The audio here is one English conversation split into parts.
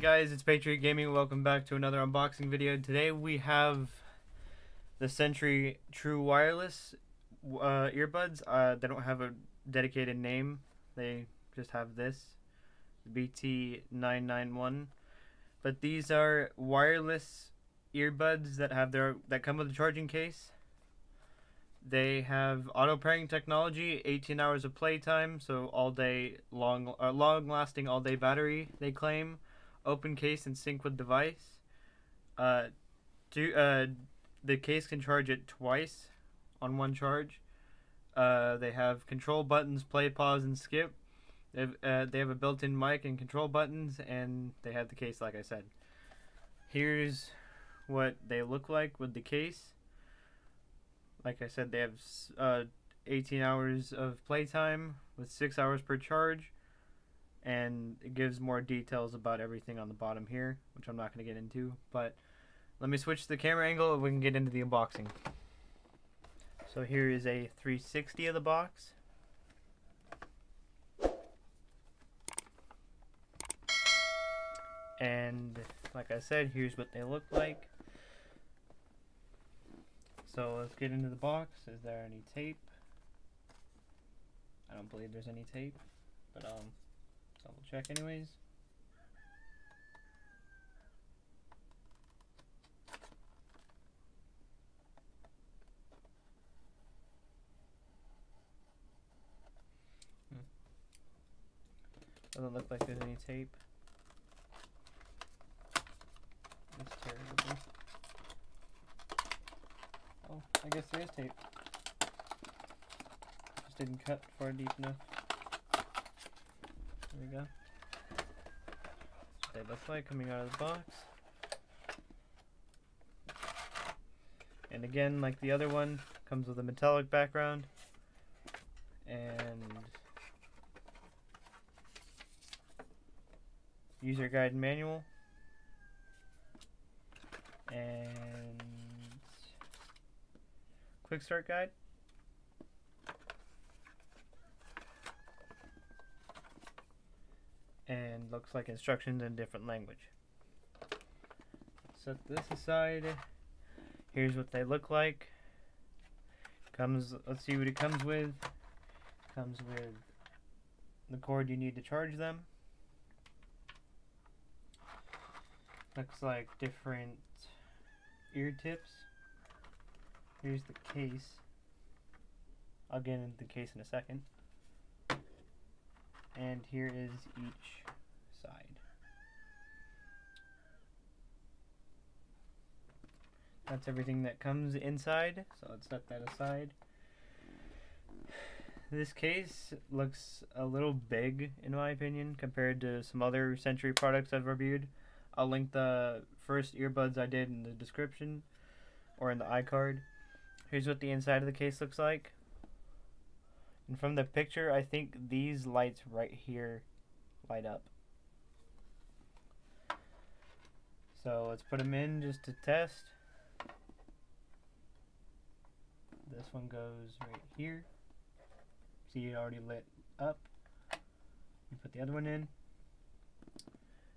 guys, it's Patriot Gaming. Welcome back to another unboxing video. Today we have the Sentry True Wireless earbuds. They don't have a dedicated name. They just have this BT991. But these are wireless earbuds that come with a charging case. They have auto pairing technology, 18 hours of playtime, so all day long lasting all day battery, they claim. Open case and sync with device. The case can charge it twice on one charge. They have control buttons, play, pause, and skip. They have a built-in mic and control buttons, and they have the case like I said. Here's what they look like with the case. Like I said, they have 18 hours of playtime with 6 hours per charge. And it gives more details about everything on the bottom here, which I'm not going to get into. But let me switch the camera angle and we can get into the unboxing. So here is a 360 of the box. And like I said, here's what they look like. So let's get into the box. Is there any tape? I don't believe there's any tape, but double check anyways. Doesn't look like there's any tape. Let's tear it open. Oh, I guess there is tape. Just didn't cut far deep enough. There we go. They look like coming out of the box. And again, like the other one, comes with a metallic background and user guide manual and quick start guide. And looks like instructions in different language. Set this aside. Here's what they look like. Let's see what it comes with. Comes with the cord you need to charge them. Looks like different ear tips. Here's the case. I'll get into the case in a second. And here is each side. That's everything that comes inside, so let's set that aside. This case looks a little big in my opinion compared to some other Sentry products I've reviewed. I'll link the first earbuds I did in the description or in the iCard. Here's what the inside of the case looks like. And from the picture, I think these lights right here light up. So let's put them in just to test. This one goes right here. See, it already lit up. You put the other one in.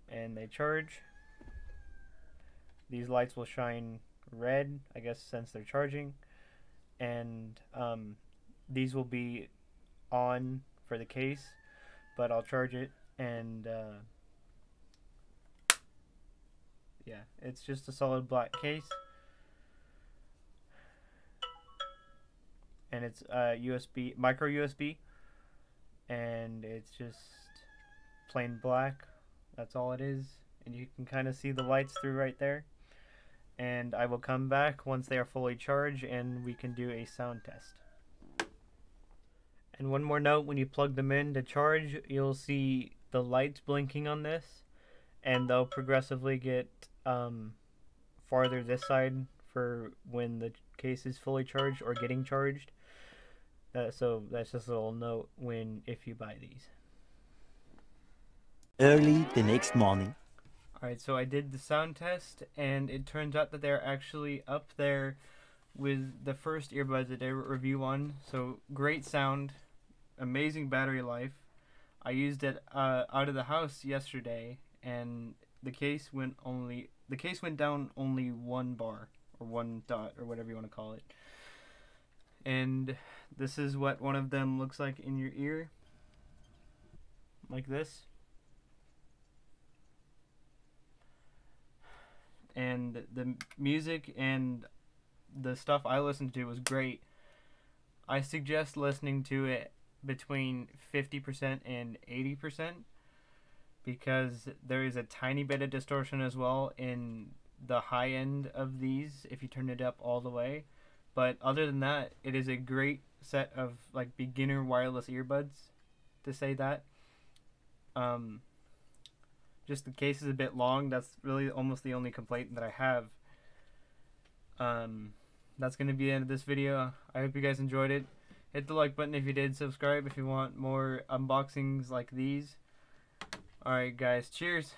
And they charge. These lights will shine red, I guess, since they're charging. And these will be on for the case, but I'll charge it, and yeah, it's just a solid black case, and it's USB, micro USB, and it's just plain black. That's all it is, and you can kind of see the lights through right there. And I will come back once they are fully charged and we can do a sound test. And one more note, when you plug them in to charge, you'll see the lights blinking on this, and they'll progressively get farther this side for when the case is fully charged or getting charged. So that's just a little note if you buy these. Early the next morning. Alright, so I did the sound test, and it turns out that they're actually up there with the first earbuds that I review on. So great sound, amazing battery life. I used it out of the house yesterday, and the case went down only 1 bar or 1 dot or whatever you want to call it. And this is what one of them looks like in your ear, like this. And the music and the stuff I listened to was great. I suggest listening to it between 50% and 80%, because there is a tiny bit of distortion as well in the high end of these if you turn it up all the way. But other than that, it is a great set of like beginner wireless earbuds, to say that. Just the case is a bit long. That's really almost the only complaint that I have. That's going to be the end of this video. I hope you guys enjoyed it. Hit the like button if you did. Subscribe if you want more unboxings like these. Alright guys, cheers.